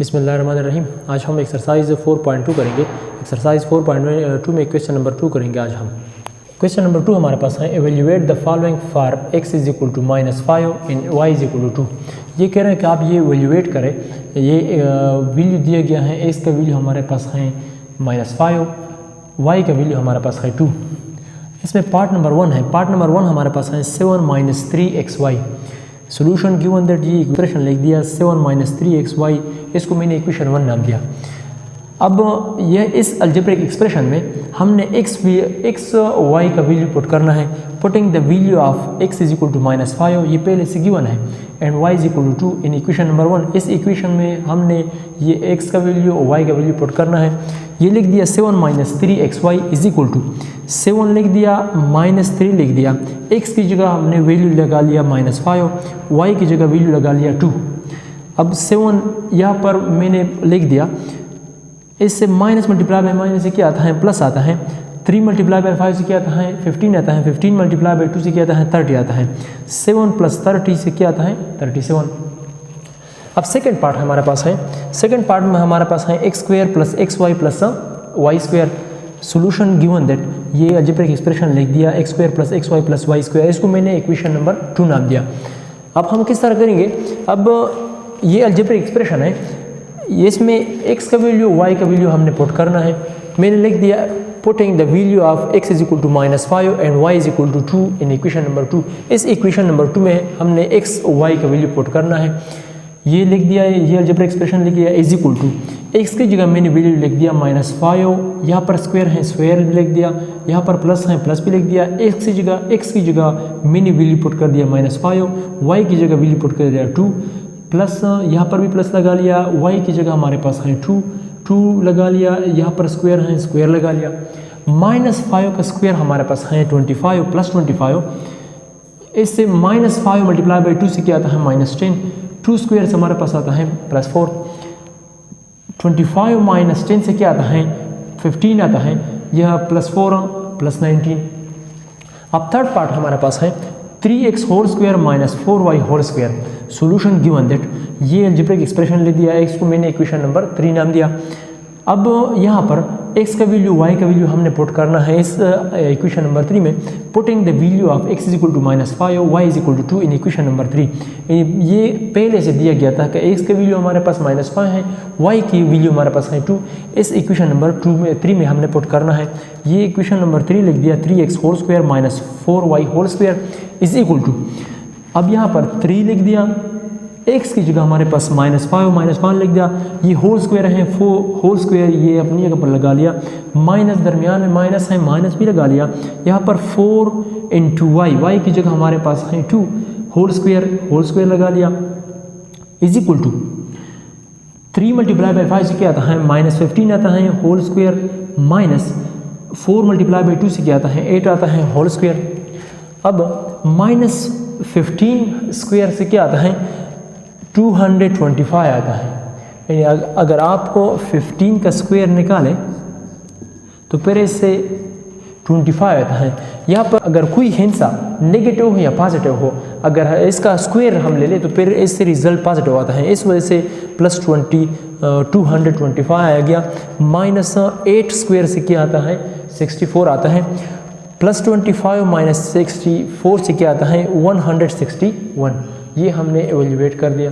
बिस्मिल्लाहिर्रहमानिर्रहीम। आज हम एक्सरसाइज 4.2 करेंगे। एक्सरसाइज 4.2 में क्वेश्चन नंबर 2 करेंगे आज हम। क्वेश्चन नंबर 2 हमारे पास है evaluate the following for x is equal to -5 in y is equal to 2। ये कह रहे हैं कि आप ये एवेल्यूएट करें। ये वैल्यू दिया गया है, x का वैल्यू हमारे पास है -5, y का वैल्यू हमारे पास है 2। इसमें पार्ट नंबर 1 है। पार्ट नंबर 1 हमारे पास है 7 - 3xy। सोल्यूशन गिवन दैट ये इक्वेशन लिख दिया 7 - 3xy, इसको मैंने इक्वेशन 1 नाम दिया। अब यह इस अलजेब्रिक एक्सप्रेशन में हमने x y का वैल्यू पुट करना है। Putting the value of x is equal to -5, ये पहले से गिवन है, and y is equal to 2 in equation number 1। इस इक्वेशन में हमने ये x का वैल्यू और y का वैल्यू पुट करना है। ये लिख दिया 7 - 3xy इज इक्वल टू 7 लिख दिया, -3 लिख दिया। x की जगह हमने वैल्यू लगा लिया -5, y की जगह वैल्यू लगा लिया 2। अब 7 यहाँ पर मैंने लिख दिया, इससे माइनस मल्टीप्लाई बाय माइनस से क्या आता है, प्लस आता है। 3 मल्टीप्लाई बाय 5 से क्या आता है, 15 आता है। 15 मल्टीप्लाई बाय 2 से क्या आता है, 30 आता है। 7 + 30 से क्या आता है, 37। अब सेकंड पार्ट हमारे पास है। सेकंड पार्ट में हमारे पास है x² + xy + y²। Solution given that ये अलजेब्रिक एक्सप्रेशन लिख दिया x² + xy + y²। इसको मैंने इक्वेशन नंबर 2 नाम दिया। अब हम किस तरह करेंगे, अब ये अलजेब्रिक एक्सप्रेशन है, इसमें x का वैल्यू y का वैल्यू हमने पुट करना है। मैंने लिख दिया putting the value of x is equal to -5 and y is equal to 2 in equation number 2। इस इक्वेशन नंबर 2 में हमने x y का वैल्यू पुट करना है। ये लिख दिया, ये अलजेब्रिक एक्सप्रेशन लिख दिया इज इक्वल टू x की जगह मैंने वैल्यू लिख दिया -5, यहाँ पर स्क्वायर है स्क्वायर लिख दिया, यहाँ पर प्लस है प्लस भी लिख दिया। x की जगह मैंने वैल्यू पुट कर दिया -5, y की जगह वैल्यू पुट कर दिया 2, प्लस यहाँ पर भी प्लस लगा लिया, y की जगह हमारे पास है 2 लगा लिया, यहाँ पर स्क्वायर है स्क्वायर लगा लिया। -5 का स्क्वायर हमारे पास है 25 + 25। इससे -5 मल्टीप्लाई बाई 2 से क्या आता है, -10। 2 स्क्वायर से हमारे पास आता है +4। 25 - 10 से क्या आता है, 15 आता है। यह +4 + 19। अब थर्ड पार्ट हमारे पास है 3x² - 4y²। Solution given that ये अलजेब्रिक एक्सप्रेशन ले दिया, x को मैंने इक्वेशन नंबर 3 नाम दिया। अब यहाँ पर x का वैल्यू y का वैल्यू हमने पुट करना है इस इक्वेशन नंबर 3 में। Putting the value of x is equal to -5, y is equal to 2 in equation number 3। ये पहले से दिया गया था कि x का वैल्यू हमारे पास -5 है, y की वैल्यू हमारे पास है 2। इस इक्वेशन नंबर 3 में हमने पुट करना है। ये इक्वेशन नंबर 3 लिख दिया 3x² - 4y² is equal to, अब यहाँ पर 3 लिख दिया, x की जगह हमारे पास -5 - 5 लिख दिया। ये होल स्क्वायर है, 4 होल स्क्वायर ये अपनी जगह पर लगा लिया। माइनस दरमियान में माइनस है, माइनस भी लगा लिया। यहाँ पर 4 × y की जगह हमारे पास है 2, होल स्क्वायर लगा लिया is equal to 3 multiply by 5 से क्या आता है, -15 आता है whole square, minus 4 multiply by 2 से क्या आता है, 8 आता है होल स्क्वायर। अब -15 स्क्वायर से क्या आता है, 225 आता है। यानी अगर आपको 15 का स्क्वायर निकालें तो फिर इससे 25 आता है। यहाँ पर अगर कोई हिस्सा नेगेटिव हो या पॉजिटिव हो, अगर इसका स्क्वायर हम ले लें तो फिर इससे रिजल्ट पॉजिटिव आता है। इस वजह से +20 225 आ गया। -8 स्क्वायर से क्या आता है, 64 आता है। +25 - 64 से क्या आता है, 161। ये हमने एवेल्यूएट कर दिया।